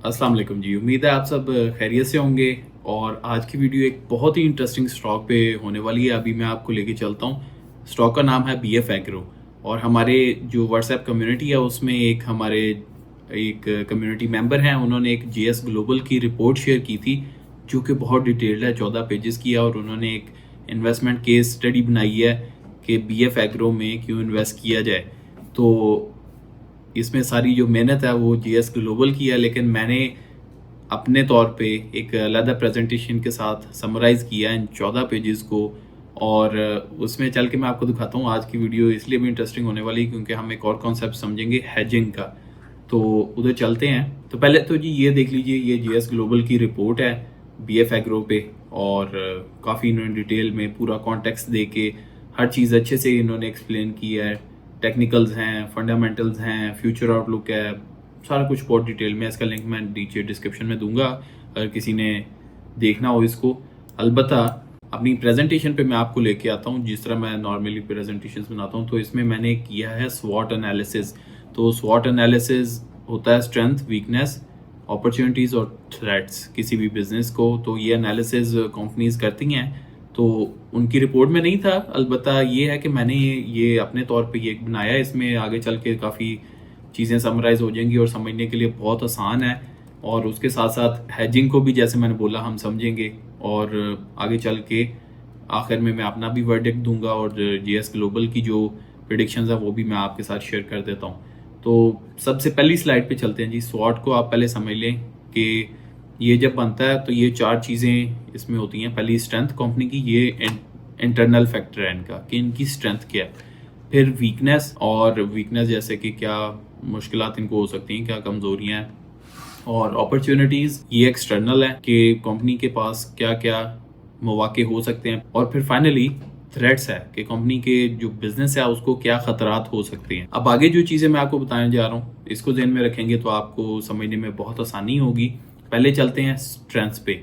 अस्सलाम वालेकुम जी। उम्मीद है आप सब खैरियत से होंगे। और आज की वीडियो एक बहुत ही इंटरेस्टिंग स्टॉक पे होने वाली है। अभी मैं आपको लेके चलता हूँ। स्टॉक का नाम है बीएफ एग्रो। और हमारे जो व्हाट्सएप कम्युनिटी है उसमें एक कम्युनिटी मेंबर हैं, उन्होंने एक जीएस ग्लोबल की रिपोर्ट शेयर की थी जो कि बहुत डिटेल्ड है, 14 पेजेस की है। और उन्होंने एक इन्वेस्टमेंट केस स्टडी बनाई है कि बीएफ एग्रो में क्यों इन्वेस्ट किया जाए। तो इसमें सारी जो मेहनत है वो जीएस ग्लोबल की है, लेकिन मैंने अपने तौर पे एक अलग प्रेजेंटेशन के साथ समराइज़ किया इन 14 पेजेस को। और उसमें चल के मैं आपको दिखाता हूँ। आज की वीडियो इसलिए भी इंटरेस्टिंग होने वाली क्योंकि हम एक और कॉन्सेप्ट समझेंगे, हेजिंग का। तो उधर चलते हैं। तो पहले तो जी ये देख लीजिए, ये जीएस ग्लोबल की रिपोर्ट है बीएफ एग्रो पे। और काफ़ी इन्होंने डिटेल में पूरा कॉन्टेक्स्ट दे के हर चीज़ अच्छे से इन्होंने एक्सप्लेन किया है। टेक्निकल्स हैं, फंडामेंटल्स हैं, फ्यूचर आउटलुक है, सारा कुछ बहुत डिटेल में। इसका लिंक मैं नीचे डिस्क्रिप्शन में दूंगा अगर किसी ने देखना हो इसको। अलबत्ता अपनी प्रेजेंटेशन पे मैं आपको लेके आता हूँ जिस तरह मैं नॉर्मली प्रेजेंटेशंस बनाता हूँ। तो इसमें मैंने किया है स्वॉट एनालिसिस। तो स्वॉट एनालिसिस होता है स्ट्रेंथ, वीकनेस, अपॉर्चुनिटीज़ और थ्रेट्स किसी भी बिजनेस को। तो ये एनालिसिस कंपनीज करती हैं। तो उनकी रिपोर्ट में नहीं था, अलबत्ता ये है कि मैंने ये अपने तौर पे ये बनाया। इसमें आगे चल के काफ़ी चीज़ें समराइज हो जाएंगी और समझने के लिए बहुत आसान है। और उसके साथ साथ हैजिंग को भी जैसे मैंने बोला हम समझेंगे। और आगे चल के आखिर में मैं अपना भी वर्डिक्ट दूंगा और जीएस ग्लोबल की जो प्रिडिक्शंस है वो भी मैं आपके साथ शेयर कर देता हूँ। तो सबसे पहली स्लाइड पे चलते हैं जी। स्वॉट को आप पहले समझ लें कि ये जब बनता है तो ये 4 चीज़ें इसमें होती हैं। पहली स्ट्रेंथ कंपनी की, ये इंटरनल फैक्टर है इनका कि इनकी स्ट्रेंथ क्या है। फिर वीकनेस, और वीकनेस जैसे कि क्या मुश्किलात इनको हो सकती हैं, क्या कमजोरियां हैं। और अपॉर्चुनिटीज, ये एक्सटर्नल है कि कंपनी के पास क्या क्या मौके हो सकते हैं। और फिर फाइनली थ्रेट्स है कि कंपनी के जो बिजनेस है उसको क्या खतरात हो सकते हैं। अब आगे जो चीजें मैं आपको बताने जा रहा हूँ इसको ध्यान में रखेंगे तो आपको समझने में बहुत आसानी होगी। पहले चलते हैं स्ट्रेंथ्स पे।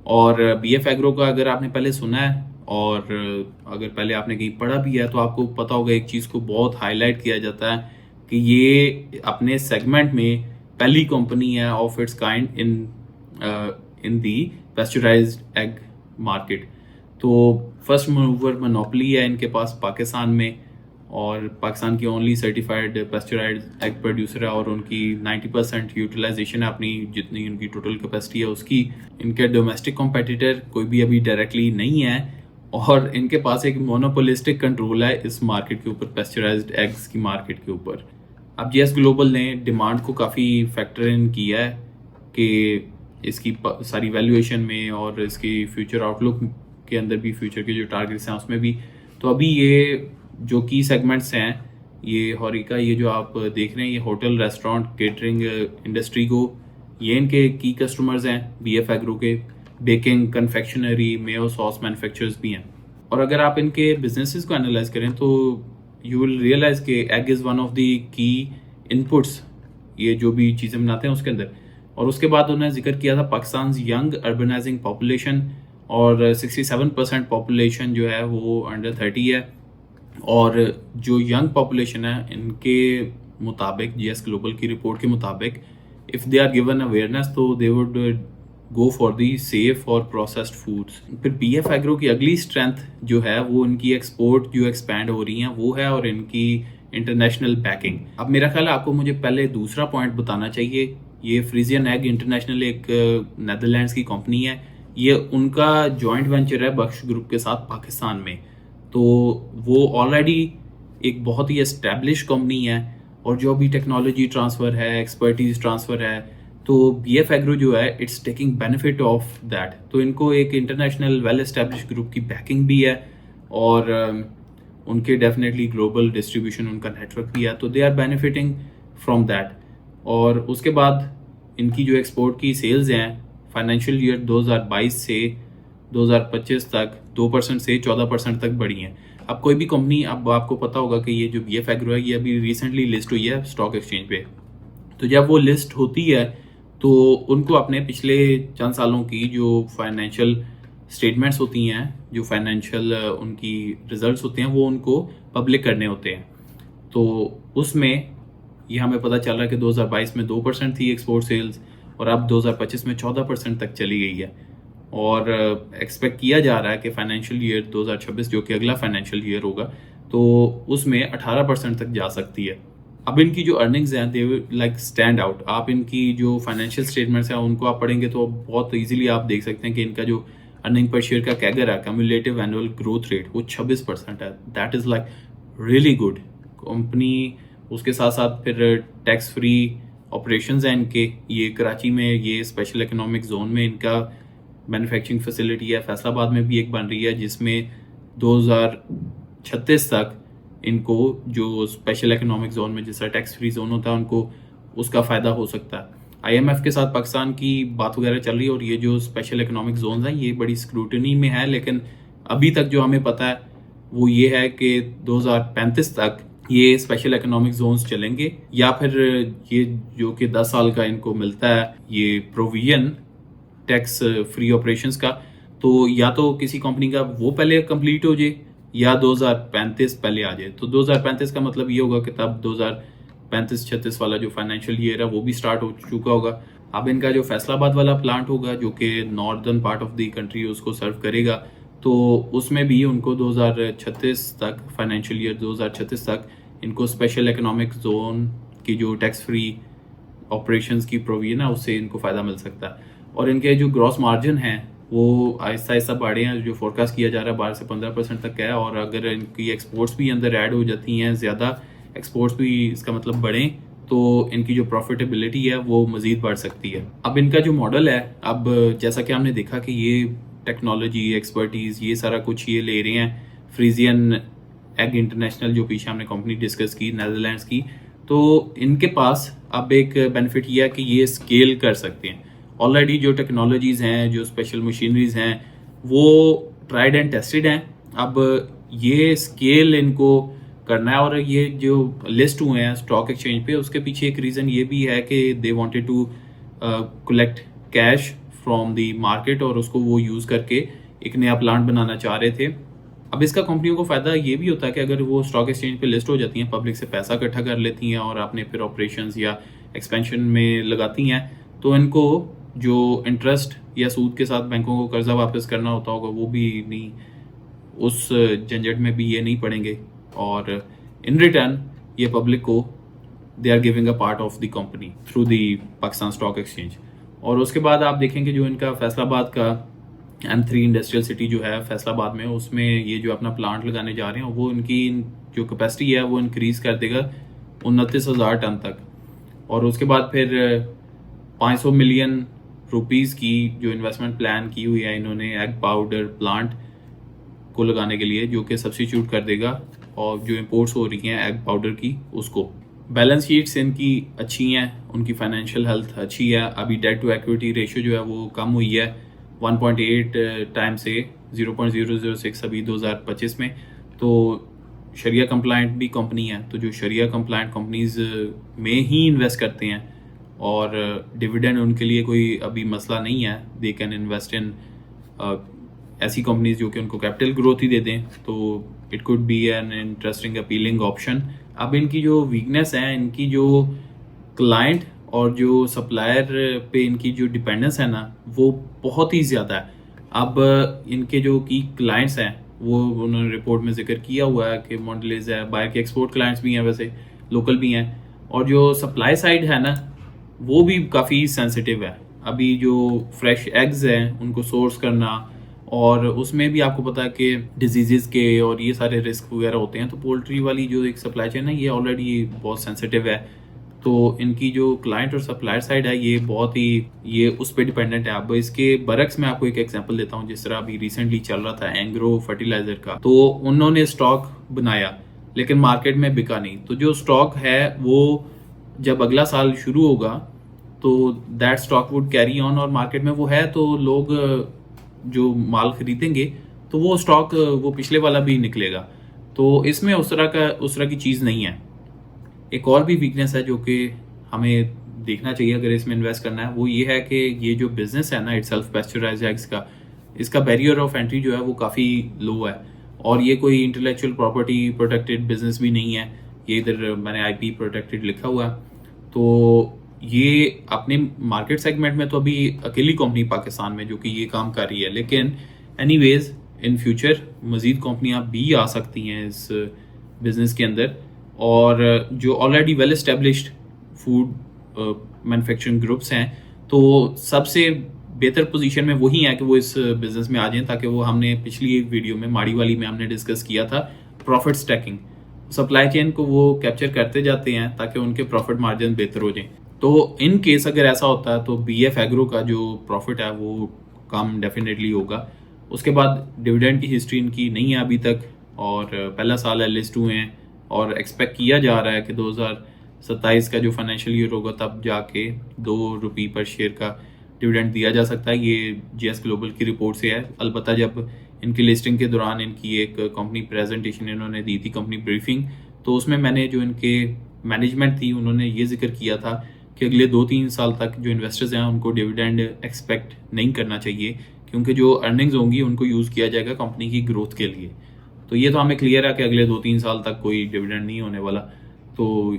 और बीएफ एग्रो का अगर आपने पहले सुना है और अगर पहले आपने कहीं पढ़ा भी है तो आपको पता होगा एक चीज को बहुत हाईलाइट किया जाता है कि ये अपने सेगमेंट में पहली कंपनी है of its kind in the pasteurized egg market. तो फर्स्ट मूवर मोनोपोली है इनके पास पाकिस्तान में। और पाकिस्तान की only certified pasteurized egg producer है। और उनकी 90% यूटिलाइजेशन है अपनी जितनी उनकी टोटल कैपेसिटी है उसकी। इनके डोमेस्टिक कॉम्पिटिटर कोई भी अभी डायरेक्टली नहीं है। और इनके पास एक मोनोपोलिस्टिक कंट्रोल है इस मार्केट के ऊपर, पेस्चराइज्ड एग्स की मार्केट के ऊपर। अब जीएस ग्लोबल ने डिमांड को काफ़ी फैक्टर इन किया है कि इसकी सारी वैल्यूएशन में और इसकी फ्यूचर आउटलुक के अंदर भी, फ्यूचर के जो टारगेट्स हैं उसमें भी। तो अभी ये जो की सेगमेंट्स हैं, ये हॉरिका, ये जो आप देख रहे हैं, ये होटल, रेस्टोरेंट, केटरिंग इंडस्ट्री को, ये इनके की कस्टमर्स हैं बीएफ एग्रो के। Baking, confectionery, Mayo sauce manufacturers भी हैं। और अगर आप इनके बिजनेसेस को एनालाइज करें तो यू विल रियलाइज के egg is one of the key inputs, ये जो भी चीज़ें बनाते हैं उसके अंदर। और उसके बाद उन्होंने जिक्र किया था पाकिस्तान यंग अर्बनाइजिंग पॉपुलेशन। और 67% पॉपुलेशन जो है वो अंडर 30 है। और जो यंग पॉपुलेशन है इनके मुताबिक, जीएस ग्लोबल की रिपोर्ट के मुताबिक, if they are given awareness तो they would go for the safe और प्रोसेस्ड फूड्स। फिर बीएफ एग्रो की अगली स्ट्रेंथ जो है वो इनकी एक्सपोर्ट जो एक्सपैंड हो रही हैं वो है, और इनकी इंटरनेशनल पैकिंग। अब मेरा ख्याल है आपको मुझे पहले दूसरा पॉइंट बताना चाहिए। ये फ्रीजियन एग इंटरनेशनल एक नेदरलैंड्स की कंपनी है। ये उनका जॉइंट वेंचर है बख्श ग्रुप के साथ पाकिस्तान में। तो वो ऑलरेडी एक बहुत ही एस्टेब्लिश कंपनी है। और जो भी टेक्नोलॉजी ट्रांसफ़र है, एक्सपर्टीज ट्रांसफ़र है, तो बीएफ एग्रो जो है it's taking benefit of that. तो इनको एक इंटरनेशनल वेल एस्टेब्लिश ग्रुप की बैकिंग भी है। और उनके डेफिनेटली ग्लोबल डिस्ट्रीब्यूशन, उनका नेटवर्क भी है। तो they are benefiting from that. और उसके बाद इनकी जो एक्सपोर्ट की सेल्स हैं फाइनेंशियल ईयर 2022 से 2025 तक 2% से 14% तक बढ़ी हैं। अब कोई भी कंपनी, अब आपको पता होगा कि ये जो बीएफ एग्रो है ये अभी रिसेंटली लिस्ट हुई है स्टॉक एक्सचेंज पे। तो जब वो लिस्ट होती है तो उनको अपने पिछले चंद सालों की जो फाइनेंशियल स्टेटमेंट्स होती हैं, जो फाइनेंशियल उनकी रिजल्ट्स होते हैं, वो उनको पब्लिक करने होते हैं। तो उसमें ये हमें पता चल रहा है कि 2022 में 2% थी एक्सपोर्ट सेल्स, और अब 2025 में 14% तक चली गई है। और एक्सपेक्ट किया जा रहा है कि फाइनेंशियल ईयर 2026 जो कि अगला फाइनेंशियल ईयर होगा तो उसमें 18% तक जा सकती है। अब इनकी जो अर्निंग्स हैं दे लाइक स्टैंड आउट। आप इनकी जो फाइनेंशियल स्टेटमेंट्स हैं उनको आप पढ़ेंगे तो बहुत इजीली आप देख सकते हैं कि इनका जो अर्निंग पर शेयर का कैगर है, कम्युलेटिव एनुअल ग्रोथ रेट, वो 26% है। That is like really good company. उसके साथ साथ फिर टैक्स फ्री ऑपरेशंस हैं इनके, ये कराची में ये स्पेशल इकोनॉमिक जोन में इनका मैन्युफैक्चरिंग फैसिलिटी है। फैसलाबाद में भी एक बन रही है जिसमें 2036 तक इनको जो स्पेशल इकोनॉमिक जोन में जैसा टैक्स फ्री जोन होता है उनको उसका फ़ायदा हो सकता है। IMF के साथ पाकिस्तान की बात वगैरह चल रही है और ये जो स्पेशल इकोनॉमिक जोन हैं ये बड़ी स्क्रूटनी में है, लेकिन अभी तक जो हमें पता है वो ये है कि 2035 तक ये स्पेशल इकोनॉमिक जोन्स चलेंगे, या फिर ये जो कि 10 साल का इनको मिलता है ये प्रोविजन टैक्स फ्री ऑपरेशंस का, तो या तो किसी कंपनी का वो पहले कंप्लीट हो जाए या 2035 पहले आ जाए। तो 2035 का मतलब ये होगा कि तब 2035-36 वाला जो फाइनेंशियल ईयर है वो भी स्टार्ट हो चुका होगा। अब इनका जो फैसलाबाद वाला प्लांट होगा जो कि northern part of the country उसको सर्व करेगा, तो उसमें भी उनको 2036 तक, फाइनेंशियल ईयर 2036 तक इनको स्पेशल इकोनॉमिक जोन की जो टैक्स फ्री ऑपरेशंस की प्रोविजन है उससे इनको फ़ायदा मिल सकता है। और इनके जो ग्रॉस मार्जिन हैं वो आहिस्ता आहिस्ता बढ़े हैं, जो फोरकास्ट किया जा रहा है 12 से 15% तक का है। और अगर इनकी एक्सपोर्ट्स भी अंदर ऐड हो जाती हैं, ज़्यादा एक्सपोर्ट्स भी इसका मतलब बढ़ें, तो इनकी जो प्रॉफिटेबिलिटी है वो मज़ीद बढ़ सकती है। अब इनका जो मॉडल है, अब जैसा कि हमने देखा कि ये टेक्नोलॉजी, एक्सपर्टीज़, ये सारा कुछ ये ले रहे हैं फ्रीजियन एग इंटरनेशनल, जो पीछे हमने कंपनी डिस्कस की नेदरलैंड्स की, तो इनके पास अब एक बेनिफिट ये है कि ये स्केल कर सकते हैं। ऑलरेडी जो टेक्नोलॉजीज़ हैं, जो स्पेशल मशीनरीज हैं, वो ट्राइड एंड टेस्टेड हैं। अब ये स्केल इनको करना है और ये जो लिस्ट हुए हैं स्टॉक एक्सचेंज पे, उसके पीछे एक रीज़न ये भी है कि they wanted to collect cash from the market और उसको वो यूज़ करके एक नया प्लांट बनाना चाह रहे थे। अब इसका कंपनियों को फ़ायदा ये भी होता है कि अगर वो स्टॉक एक्सचेंज पे लिस्ट हो जाती हैं, पब्लिक से पैसा इकट्ठा कर लेती हैं और अपने फिर ऑपरेशंस या एक्सपेंशन में लगाती हैं, तो इनको जो इंटरेस्ट या सूद के साथ बैंकों को कर्जा वापस करना होता होगा वो भी नहीं, उस झंझट में भी ये नहीं पड़ेंगे। और इन रिटर्न ये पब्लिक को they are giving a part of the company through the Pakistan stock exchange. और उसके बाद आप देखेंगे जो इनका फैसलाबाद का M3 इंडस्ट्रियल सिटी जो है फैसलाबाद में, उसमें ये जो अपना प्लांट लगाने जा रहे हैं वो इनकी जो कैपेसिटी है वो इंक्रीज़ कर देगा 29,000 टन तक। और उसके बाद फिर 500 मिलियन रुपीस की जो इन्वेस्टमेंट प्लान की हुई है इन्होंने एग पाउडर प्लांट को लगाने के लिए, जो कि सब्स्टिट्यूट कर देगा और जो इंपोर्ट्स हो रही हैं एग पाउडर की उसको। बैलेंस शीट्स इनकी अच्छी हैं, उनकी फाइनेंशियल हेल्थ अच्छी है। अभी डेट टू इक्विटी रेशियो जो है वो कम हुई है 1.8 टाइम से 0.006 अभी 2025 में। तो शरिया कंप्लाइंट भी कंपनी है, तो जो शरिया कंप्लाइंट कंपनीज में ही इन्वेस्ट करते हैं और डिविडेंड उनके लिए कोई अभी मसला नहीं है। दे कैन इन्वेस्ट इन ऐसी कंपनीज जो कि उनको कैपिटल ग्रोथ ही दे दें, तो it could be an interesting appealing option. अब इनकी जो वीकनेस है, इनकी जो क्लाइंट और जो सप्लायर पे इनकी जो डिपेंडेंस है ना वो बहुत ही ज़्यादा है। अब इनके जो की क्लाइंट्स हैं वो उन्होंने रिपोर्ट में जिक्र किया हुआ है कि मॉन्डलेज है, बाहर के एक्सपोर्ट क्लाइंट्स भी हैं, वैसे लोकल भी हैं। और जो सप्लाई साइड है ना वो भी काफ़ी सेंसिटिव है। अभी जो फ्रेश एग्स हैं उनको सोर्स करना, और उसमें भी आपको पता है कि डिजीज़ के और ये सारे रिस्क वगैरह होते हैं, तो पोल्ट्री वाली जो एक सप्लाई चेन है ये ऑलरेडी बहुत सेंसिटिव है। तो इनकी जो क्लाइंट और सप्लायर साइड है ये बहुत ही ये उस पर डिपेंडेंट है। अब इसके बरक्स में आपको एक एग्जांपल देता हूँ, जिस तरह अभी रिसेंटली चल रहा था एंग्रो फर्टिलाइजर का, तो उन्होंने स्टॉक बनाया लेकिन मार्केट में बिका नहीं। तो जो स्टॉक है वो जब अगला साल शुरू होगा तो that stock would carry on, और मार्केट में वो है तो लोग जो माल खरीदेंगे तो वो स्टॉक वो पिछले वाला भी निकलेगा। तो इसमें उस तरह की चीज़ नहीं है। एक और भी वीकनेस है जो कि हमें देखना चाहिए अगर इसमें इन्वेस्ट करना है, वो ये है कि ये जो बिजनेस है ना इटसेल्फ पेस्चराइज्ड एग्स का, इसका बैरियर ऑफ एंट्री जो है वो काफ़ी लो है, और ये कोई इंटेलेक्चुअल प्रॉपर्टी प्रोटेक्टेड बिजनेस भी नहीं है। ये इधर मैंने IP प्रोटेक्टेड लिखा हुआ है। तो ये अपने मार्केट सेगमेंट में तो अभी अकेली कंपनी पाकिस्तान में जो कि ये काम कर रही है, लेकिन एनीवेज इन फ्यूचर मज़ीद कंपनियां भी आ सकती हैं इस बिज़नेस के अंदर। और जो already well established food manufacturing groups हैं, तो सबसे बेहतर पोजीशन में वही है कि वो इस बिज़नेस में आ जाएं, ताकि वो हमने पिछली एक वीडियो में माड़ी वाली में हमने डिस्कस किया था प्रॉफिट स्टैकिंग, सप्लाई चेन को वो कैप्चर करते जाते हैं ताकि उनके प्रॉफिट मार्जिन बेहतर हो जाए। तो इन केस अगर ऐसा होता है तो BF एग्रो का जो प्रॉफिट है वो कम डेफिनेटली होगा। उसके बाद डिविडेंड की हिस्ट्री इनकी नहीं है अभी तक, और पहला साल है लिस्ट हुए हैं, और एक्सपेक्ट किया जा रहा है कि 2027 का जो फाइनेंशियल ईयर होगा तब जाके ₹2 पर शेयर का डिविडेंड दिया जा सकता है। ये GS ग्लोबल की रिपोर्ट से है। अलबत्ता जब इनकी लिस्टिंग के दौरान इनकी एक कंपनी प्रेजेंटेशन इन्होंने दी थी, कंपनी ब्रीफिंग, तो उसमें मैंने जो इनके मैनेजमेंट थी उन्होंने ये जिक्र किया था कि अगले 2-3 साल तक जो इन्वेस्टर्स हैं उनको डिविडेंड एक्सपेक्ट नहीं करना चाहिए, क्योंकि जो अर्निंग्स होंगी उनको यूज़ किया जाएगा कंपनी की ग्रोथ के लिए। तो ये तो हमें क्लियर है कि अगले 2-3 साल तक कोई डिविडेंड नहीं होने वाला। तो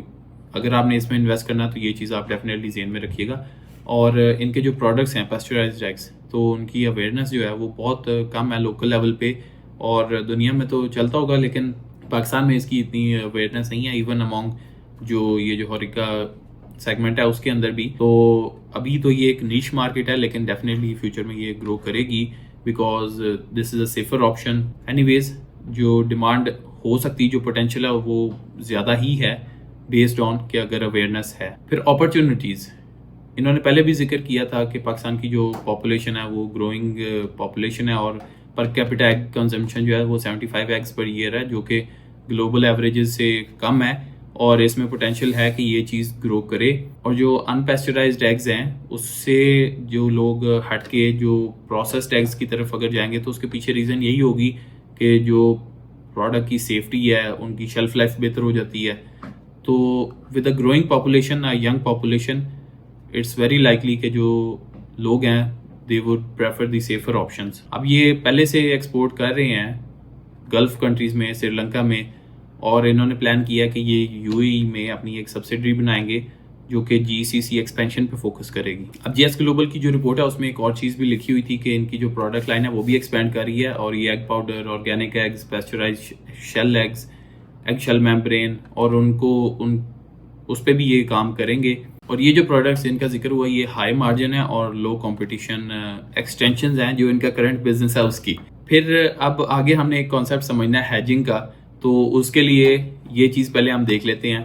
अगर आपने इसमें इन्वेस्ट करना तो ये चीज़ आप डेफिनेटली ज़हन में रखिएगा। और इनके जो प्रोडक्ट्स हैं पास्चराइज्ड एग्स, तो उनकी अवेयरनेस जो है वो बहुत कम है लोकल लेवल पे, और दुनिया में तो चलता होगा लेकिन पाकिस्तान में इसकी इतनी अवेयरनेस नहीं है, इवन अमॉन्ग जो ये जो हॉरिका सेगमेंट है उसके अंदर भी। तो अभी तो ये एक नीश मार्केट है, लेकिन डेफिनेटली फ्यूचर में ये ग्रो करेगी because this is a safer option. Anyways जो डिमांड हो सकती है, जो पोटेंशियल है वो ज़्यादा ही है बेस्ड ऑन कि अगर अवेयरनेस है। फिर अपॉर्चुनिटीज़, इन्होंने पहले भी जिक्र किया था कि पाकिस्तान की जो पॉपुलेशन है वो ग्रोइंग पॉपुलेशन है, और पर कैपिटा एग कंजम्पशन जो है वो 75 एग्स पर ईयर है, जो कि ग्लोबल एवरेजेस से कम है, और इसमें पोटेंशियल है कि ये चीज़ ग्रो करे। और जो अनपेस्चराइज्ड एग्स हैं उससे जो लोग हट के जो प्रोसेस्ड एग्स की तरफ अगर जाएंगे तो उसके पीछे रीज़न यही होगी कि जो प्रोडक्ट की सेफ्टी है, उनकी शेल्फ लाइफ बेहतर हो जाती है। तो with a growing population, a young population, it's very likely कि जो लोग हैं they would prefer the safer options. अब ये पहले से एक्सपोर्ट कर रहे हैं गल्फ कंट्रीज़ में, श्रीलंका में, और इन्होंने प्लान किया कि ये UAE में अपनी एक सब्सिडरी बनाएंगे जो कि GCC एक्सपेंशन पे फोकस करेगी। अब GS ग्लोबल की जो रिपोर्ट है उसमें एक और चीज़ भी लिखी हुई थी कि इनकी जो प्रोडक्ट लाइन है वो भी एक्सपेंड कर रही है, और ये egg powder, organic eggs, pasteurise shell eggs, egg shell membrane, और उस पर भी ये काम करेंगे। और ये जो प्रोडक्ट्स इनका जिक्र हुआ ये हाई मार्जिन है और लो कंपटीशन एक्सटेंशंस हैं जो इनका करंट बिजनेस है उसकी। फिर अब आगे हमने एक कॉन्सेप्ट समझना है हैजिंग का, तो उसके लिए ये चीज़ पहले हम देख लेते हैं।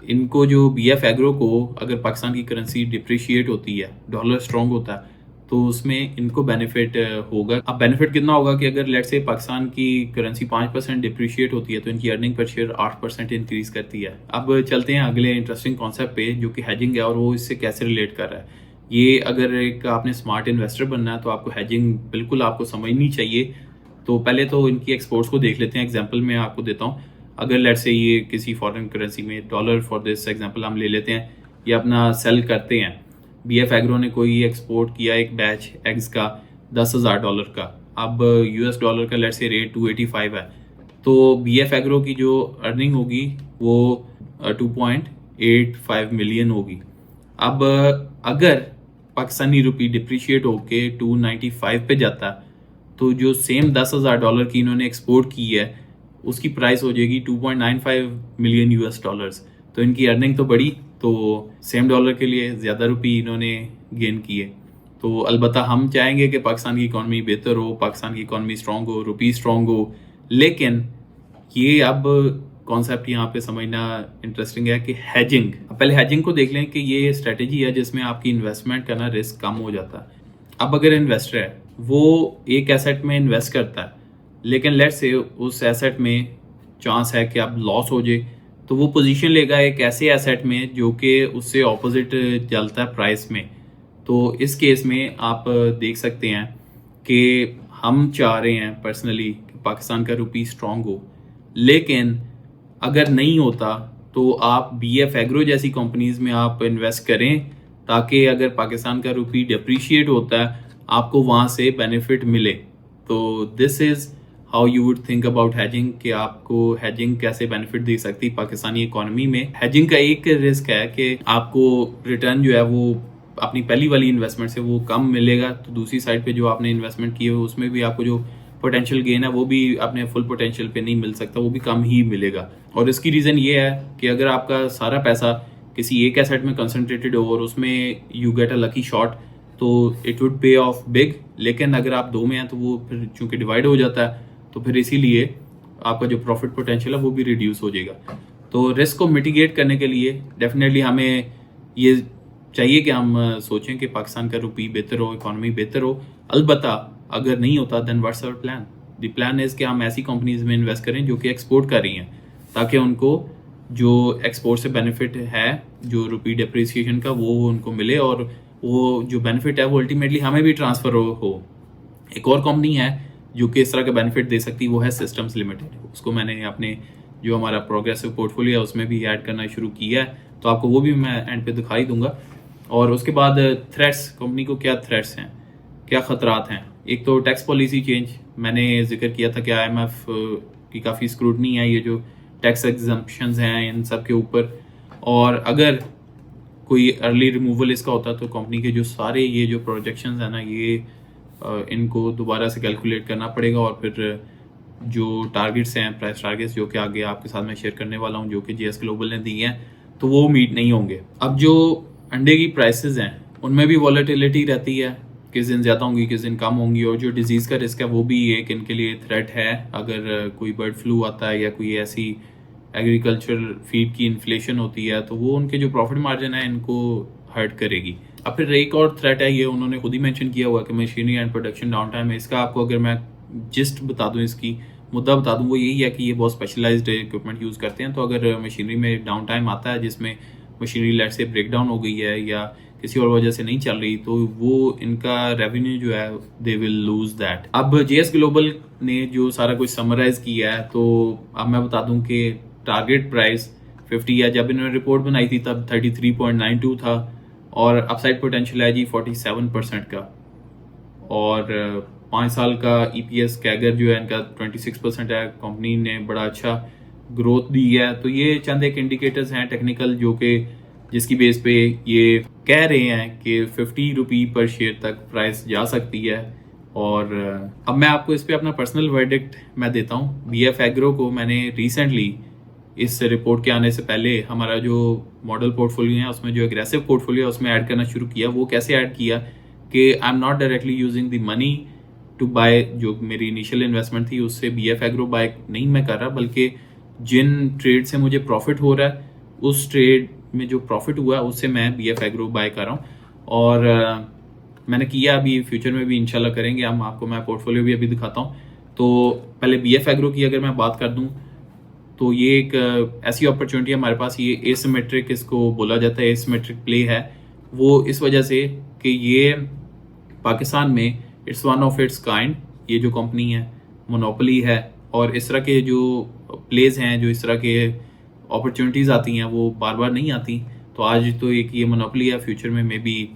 इनको जो BF एग्रो को अगर पाकिस्तान की करेंसी डिप्रिशिएट होती है, डॉलर स्ट्रॉन्ग होता है, तो उसमें इनको बेनिफिट होगा। अब बेनिफिट कितना होगा कि अगर लेट्स से पाकिस्तान की करेंसी 5% डिप्रिशिएट होती है तो इनकी अर्निंग पर शेयर 8% इंक्रीज करती है। अब चलते हैं अगले इंटरेस्टिंग कॉन्सेप्ट पे जो कि हैजिंग है, और वो इससे कैसे रिलेट कर रहा है। ये अगर एक आपने स्मार्ट इन्वेस्टर बनना है तो आपको हैजिंग बिल्कुल आपको समझनी चाहिए। तो पहले तो इनकी एक्सपोर्ट्स को देख लेते हैं। एग्जाम्पल मैं आपको देता हूँ। अगर लेट्स से ये किसी फॉरेन करेंसी में, डॉलर फॉर दिस एग्जाम्पल हम ले लेते हैं, ये अपना सेल करते हैं। BF एग्रो ने कोई एक्सपोर्ट किया एक बैच एग्स का $10,000 का। अब US डॉलर का लेट्स से रेट 285 है, तो BF एग्रो की जो अर्निंग होगी वो 2.85 मिलियन होगी। अब अगर पाकिस्तानी रुपी डिप्रिशिएट होके 295 पे जाता तो जो सेम $10,000 की इन्होंने एक्सपोर्ट की है उसकी प्राइस हो जाएगी 2.95 मिलियन US। तो इनकी अर्निंग तो बढ़ी, तो सेम डॉलर के लिए ज़्यादा रुपी इन्होंने गेन किए। तो अलबत्ता हम चाहेंगे कि पाकिस्तान की इकॉनमी बेहतर हो, पाकिस्तान की इकॉनमी स्ट्रॉन्ग हो, रुपी स्ट्रॉन्ग हो, लेकिन ये अब कॉन्सेप्ट यहाँ पे समझना इंटरेस्टिंग है कि हैजिंग। पहले हैजिंग को देख लें कि ये स्ट्रेटेजी है जिसमें आपकी इन्वेस्टमेंट करना रिस्क कम हो जाता है। अब अगर इन्वेस्टर है वो एक एसेट में इन्वेस्ट करता है, लेकिन लेट्स से उस एसेट में चांस है कि अब लॉस हो जाए, तो वो पोजीशन लेगा एक ऐसे एसेट में जो कि उससे ऑपोजिट चलता है प्राइस में। तो इस केस में आप देख सकते हैं कि हम चाह रहे हैं पर्सनली कि पाकिस्तान का रुपी स्ट्रॉन्ग हो, लेकिन अगर नहीं होता तो आप BF एग्रो जैसी कंपनीज में आप इन्वेस्ट करें, ताकि अगर पाकिस्तान का रुपी डिप्रिशिएट होता है आपको वहाँ से बेनिफिट मिले। तो this is how you would think about hedging, कि आपको हैजिंग कैसे बेनिफिट दे सकती है पाकिस्तानी इकोनॉमी में। हैजिंग का एक रिस्क है कि आपको रिटर्न जो है वो अपनी पहली वाली इन्वेस्टमेंट से वो कम मिलेगा, तो दूसरी साइड पे जो आपने इन्वेस्टमेंट की है उसमें भी आपको जो पोटेंशियल गेन है वो भी अपने फुल पोटेंशियल पे नहीं मिल सकता, वो भी कम ही मिलेगा। और इसकी रीज़न ये है कि अगर आपका सारा पैसा किसी एक एसेट में कंसंट्रेटेड हो और उसमें you get a lucky shot, तो इट वुड पे ऑफ बिग। लेकिन अगर आप दो में हैं तो वो फिर चूंकि डिवाइड हो जाता है, तो फिर इसीलिए आपका जो प्रॉफिट पोटेंशियल है वो भी रिड्यूस हो जाएगा। तो रिस्क को मिटिगेट करने के लिए डेफिनेटली हमें ये चाहिए कि हम सोचें कि पाकिस्तान का रुपी बेहतर हो, इकोनॉमी बेहतर हो। अलबत्ता अगर नहीं होता then what's our plan. The plan is कि हम ऐसी कंपनीज में इन्वेस्ट करें जो कि एक्सपोर्ट कर रही हैं, ताकि उनको जो एक्सपोर्ट से बेनिफिट है, जो रुपी डिप्रिसिएशन का, वो उनको मिले और वो जो बेनिफिट है वो अल्टीमेटली हमें भी ट्रांसफ़र हो। एक और कंपनी है जो कि इस तरह का बेनिफिट दे सकती है, वो है सिस्टम्स लिमिटेड। उसको मैंने अपने जो हमारा प्रोग्रेसिव पोर्टफोलियो है उसमें भी ऐड करना शुरू किया है, तो आपको वो भी मैं एंड पे दिखाई दूंगा। और उसके बाद थ्रेट्स, कंपनी को क्या थ्रेट्स हैं, क्या ख़तरात हैं। एक तो टैक्स पॉलिसी चेंज, मैंने जिक्र किया था कि IMF की काफ़ी स्क्रूटनी है ये जो टैक्स एग्जम्पशंस हैं इन सब के ऊपर, और अगर कोई अर्ली रिमूवल इसका होता तो कंपनी के जो सारे ये जो प्रोजेक्शंस हैं ना, ये इनको दोबारा से कैलकुलेट करना पड़ेगा, और फिर जो टारगेट्स हैं, प्राइस टारगेट्स, जो कि आगे आपके साथ मैं शेयर करने वाला हूँ, जो कि GS ग्लोबल ने दी हैं, तो वो मीट नहीं होंगे। अब जो अंडे की प्राइसेस हैं उनमें भी वॉलेटिलिटी रहती है, किस दिन ज़्यादा होंगी किस दिन कम होंगी, और जो डिजीज़ का रिस्क है वो भी एक इनके लिए थ्रेट है। अगर कोई बर्ड फ्लू आता है या कोई ऐसी एग्रीकल्चर फीड की इन्फ्लेशन होती है, तो वो उनके जो प्रॉफिट मार्जिन है इनको हर्ट करेगी। अब फिर एक और थ्रेट है, ये उन्होंने खुद ही मेंशन किया हुआ कि machinery and production down time है। इसका आपको अगर मैं जिस्ट बता दूं, इसकी मुद्दा बता दूं, वो यही है कि ये बहुत स्पेशलाइज्ड इक्विपमेंट यूज़ करते हैं। तो अगर मशीनरी में डाउन टाइम आता है जिसमें मशीनरी लेट से ब्रेक डाउन हो गई है या किसी और वजह से नहीं चल रही, तो वो इनका रेवेन्यू जो है दे विल लूज दैट। अब GS ग्लोबल ने जो सारा कुछ समराइज किया है, तो अब मैं बता दूं कि टारगेट प्राइस 50 है, जब इन्होंने रिपोर्ट बनाई थी तब 33.92 था, और अपसाइड पोटेंशियल है जी 47% का, और 5 साल का EPS कैगर जो है इनका 26% है। कंपनी ने बड़ा अच्छा ग्रोथ दी है। तो ये चंद एक इंडिकेटर्स हैं टेक्निकल, जो कि जिसकी बेस पे ये कह रहे हैं कि 50 रुपी पर शेयर तक प्राइस जा सकती है। और अब मैं आपको इस पे अपना पर्सनल वर्डिक्ट मैं देता हूँ। BF एग्रो को मैंने रिसेंटली इस रिपोर्ट के आने से पहले हमारा जो मॉडल पोर्टफोलियो है उसमें, जो एग्रेसिव पोर्टफोलियो है उसमें ऐड करना शुरू किया। वो कैसे ऐड किया कि I am not directly using the money to buy, जो मेरी इनिशियल इन्वेस्टमेंट थी उससे BF एग्रो बाय नहीं मैं कर रहा, बल्कि जिन ट्रेड से मुझे प्रॉफिट हो रहा है उस ट्रेड में जो प्रॉफिट हुआ है उससे मैं BF एग्रो बाय कर रहा हूँ। और मैंने किया, अभी फ्यूचर में भी इंशाल्लाह करेंगे हम। आपको मैं पोर्टफोलियो भी अभी दिखाता हूँ। तो पहले BF एग्रो की अगर मैं बात कर दूँ, तो ये एक ऐसी अपॉर्चुनिटी है हमारे पास। ये एसिमेट्रिक इसको बोला जाता है, एसिमेट्रिक प्ले है। वो इस वजह से कि ये पाकिस्तान में it's one of its kind, ये जो कंपनी है मोनोपोली है, और इस तरह के जो प्लेस हैं, जो इस तरह के अपॉर्चुनिटीज़ आती हैं वो बार बार नहीं आती। तो आज तो एक ये मोनोपोली है, फ्यूचर में मे बी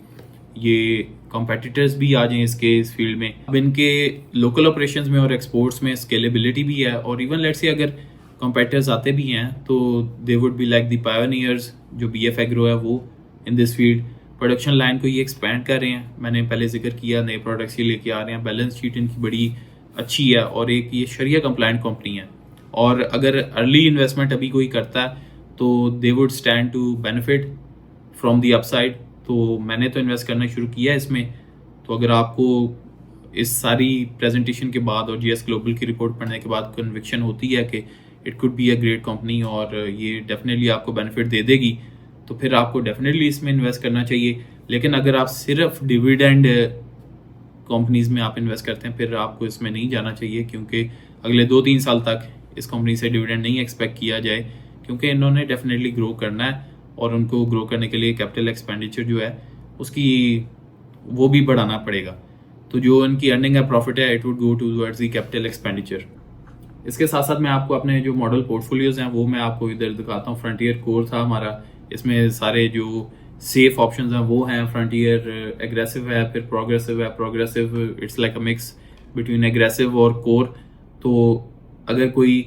ये कॉम्पिटिटर्स भी आ जाएं इस फील्ड में। अब इनके लोकल ऑपरेशंस में और एक्सपोर्ट्स में स्केलेबिलिटी भी है, और इवन लेट्स से अगर कॉम्पिटिटर्स आते भी हैं तो they would be like the pioneers, जो BF एग्रो है वो in this field. Production line को ये एक्सपैंड कर रहे हैं, मैंने पहले जिक्र किया, नए प्रोडक्ट्स ये लेके आ रहे हैं। बैलेंस शीट इनकी बड़ी अच्छी है, और एक ये शरिया कंप्लायंट कंपनी है। और अगर अर्ली इन्वेस्टमेंट अभी कोई करता है तो they would stand to benefit from the upside. तो मैंने तो इन्वेस्ट करना शुरू किया है इसमें। तो अगर आपको इस सारी प्रेजेंटेशन के बाद और GS ग्लोबल की रिपोर्ट पढ़ने के बाद कन्विक्शन होती है कि it could be a great company और ये डेफिनेटली आपको बेनिफिट दे देगी, तो फिर आपको डेफिनेटली इसमें इन्वेस्ट करना चाहिए। लेकिन अगर आप सिर्फ डिविडेंड कंपनीज में आप इन्वेस्ट करते हैं, फिर आपको इसमें नहीं जाना चाहिए, क्योंकि अगले 2-3 साल तक इस कंपनी से डिविडेंड नहीं एक्सपेक्ट किया जाए, क्योंकि इन्होंने डेफिनेटली ग्रो करना है, और उनको ग्रो करने के लिए कैपिटल एक्सपेंडिचर जो है उसकी वो भी बढ़ाना पड़ेगा। तो जो इनकी अर्निंग है, प्रॉफिट है, it would go towards the capital expenditure. इसके साथ साथ मैं आपको अपने जो मॉडल पोर्टफोलियोज हैं वो मैं आपको इधर दिखाता हूँ। फ्रंटियर कोर था हमारा, इसमें सारे जो सेफ ऑप्शंस हैं वो हैं। फ्रंटियर एग्रेसिव है, फिर प्रोग्रेसिव है। Progressive it's like a mix between aggressive और कोर। तो अगर कोई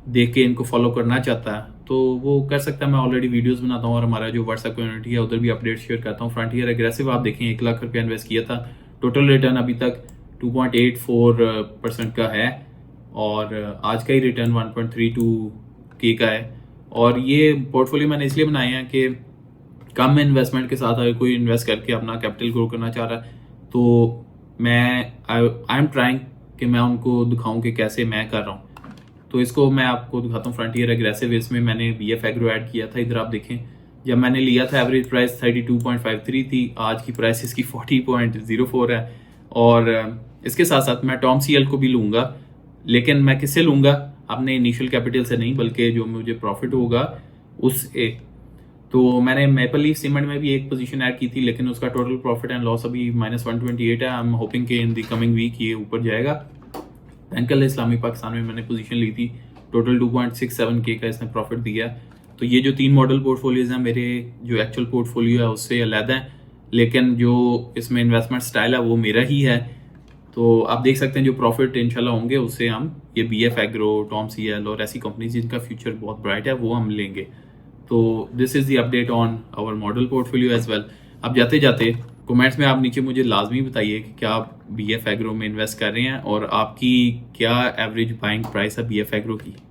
देख के इनको फॉलो करना चाहता है तो वो कर सकता है। मैं ऑलरेडी वीडियोस बनाता हूँ और हमारा जो व्हाट्सएप कम्युनिटी है उधर भी अपडेट शेयर करता हूँ। फ्रंटियर एग्रेसिव आप देखें 1 लाख रुपया इन्वेस्ट किया था, टोटल रिटर्न अभी तक 2.84% का है और आज का ही रिटर्न 1.32K का है। और ये पोर्टफोलियो मैंने इसलिए बनाए हैं कि कम इन्वेस्टमेंट के साथ अगर कोई इन्वेस्ट करके अपना कैपिटल ग्रो करना चाह रहा है तो मैं आई एम ट्राइंग कि मैं उनको दिखाऊं कि कैसे मैं कर रहा हूँ। तो इसको मैं आपको दिखाता हूँ। फ्रंटियर एग्रेसिव, इसमें मैंने BF एग्रो ऐड किया था। इधर आप देखें, जब मैंने लिया था एवरेज प्राइस 32.53 थी, आज की प्राइस इसकी 40.04 है। और इसके साथ साथ मैं टॉम CL को भी लूँगा, लेकिन मैं किससे लूँगा? अपने इनिशियल कैपिटल से नहीं, बल्कि जो मुझे प्रॉफिट होगा उससे। तो मैंने मेपल लीफ सीमेंट में भी एक पोजीशन ऐड की थी, लेकिन उसका टोटल प्रॉफिट एंड लॉस अभी -128 है। आई एम होपिंग कि इन द कमिंग वीक ये ऊपर जाएगा। बैंकल इस्लामी पाकिस्तान में मैंने पोजीशन ली थी, टोटल 2.67K का इसने प्रॉफिट दिया। तो ये जो 3 मॉडल पोर्टफोलियोज हैं मेरे जो एक्चुअल पोर्टफोलियो है उससे अलग हैं, लेकिन जो इसमें इन्वेस्टमेंट स्टाइल है वो मेरा ही है। तो आप देख सकते हैं जो प्रॉफिट इंशाल्लाह होंगे उससे हम ये BF एग्रो, टॉम CL और ऐसी कंपनीज जिनका फ्यूचर बहुत ब्राइट है वो हम लेंगे। तो this is the update on our model portfolio as well. अब जाते जाते कमेंट्स में आप नीचे मुझे लाजमी बताइए कि क्या आप BF एग्रो में इन्वेस्ट कर रहे हैं और आपकी क्या एवरेज बाइंग प्राइस है BF एग्रो की।